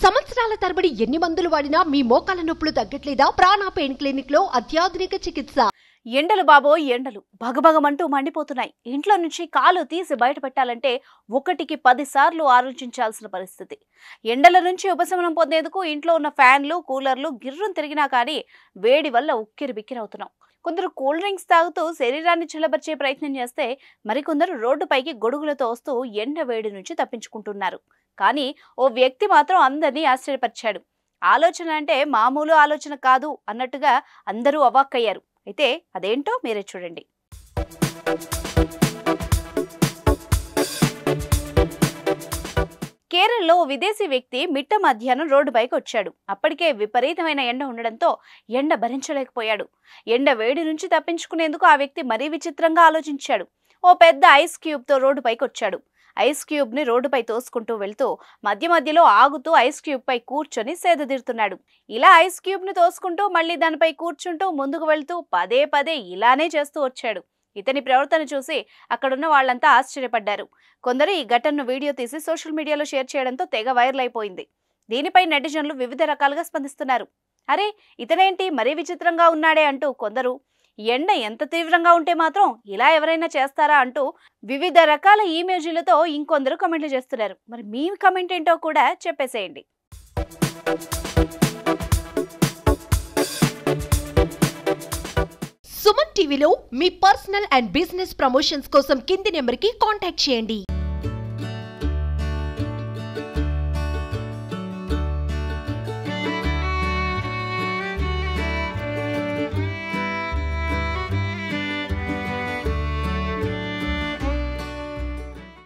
సంవత్సరాల తరబడి ఎన్ని మందులు వాడినా మీ మోకాల నొప్పులు తగ్గట్లేదా? ప్రాణ పెయిన్ క్లినిక్ లో అత్యాధునిక చికిత్స. ఎండలు బాబోయ్ ఎండలు భగభగమంటూ మండిపోతున్నాయి. ఇంట్లో నుంచి కాలు తీసి బయట పెట్టాలంటే ఒకటికి 10 సార్లు ఆలోచించాల్సిన పరిస్థితి. ఎండల నుంచి ఉపశమనం పొందేందుకు ఇంట్లో ఉన్న ఫ్యాన్లు, కూలర్లు గిర్రం తిరిగినా కానీ వేడి వల్ల ఉక్కిరి బిక్కిరవుతున్నాం. కొందరు కూల్ డ్రింక్స్ తాగుతూ శరీరాన్ని చల్లబరిచే ప్రయత్నం చేస్తే మరికొందరు రోడ్డుపైకి గొడుగులతో వస్తూ ఎండ వేడి నుంచి తప్పించుకుంటున్నారు. కానీ ఓ వ్యక్తి మాత్రం అందరినీ ఆశ్చర్యపరిచాడు. ఆలోచన అంటే మామూలు ఆలోచన కాదు అన్నట్టుగా అందరూ అవాక్కయ్యారు. అయితే అదేంటో మీరే చూడండి. కేరళలో విదేశీ వ్యక్తి మిట్ట మధ్యాహ్నం రోడ్డుపైకి వచ్చాడు. అప్పటికే విపరీతమైన ఎండ ఉండడంతో ఎండ భరించలేకపోయాడు. ఎండ వేడి నుంచి తప్పించుకునేందుకు ఆ వ్యక్తి మరీ విచిత్రంగా ఆలోచించాడు. ఓ పెద్ద ఐస్ క్యూబ్ తో రోడ్డుపైకి వచ్చాడు. ఐస్ క్యూబ్ ని రోడ్డుపై తోసుకుంటూ వెళ్తూ మధ్య మధ్యలో ఆగుతూ ఐస్ క్యూబ్ పై కూర్చొని సేదతీరుతున్నాడు. ఇలా ఐస్ క్యూబ్ ని తోసుకుంటూ మళ్ళీ దానిపై కూర్చుంటూ ముందుకు వెళ్తూ పదే పదే ఇలానే చేస్తూ వచ్చాడు. ఇతని ప్రవర్తన చూసి అక్కడున్న వాళ్ళంతా ఆశ్చర్యపడ్డారు. కొందరు ఈ ఘటనను వీడియో తీసి సోషల్ మీడియాలో షేర్ చేయడంతో తెగ వైరల్ అయిపోయింది. దీనిపై నెటిజన్లు వివిధ రకాలుగా స్పందిస్తున్నారు. అరే ఇతనేంటి మరీ విచిత్రంగా ఉన్నాడే అంటూ కొందరు, ఎండ ఎంత తీవ్రంగా ఉంటే మాత్రం ఇలా ఎవరైనా చేస్తారా అంటూ వివిధ రకాల ఇమేజీలతో ఇంకొందరు కమెంట్లు చేస్తున్నారు. మరి మీ కమెంట్ ఏంటో కూడా చెప్పేసేయండి. సుమన్ టీవీలో మీ పర్సనల్ అండ్ బిజినెస్ ప్రమోషన్స్ కోసం కింది నెంబర్కి కాంటాక్ట్ చేయండి.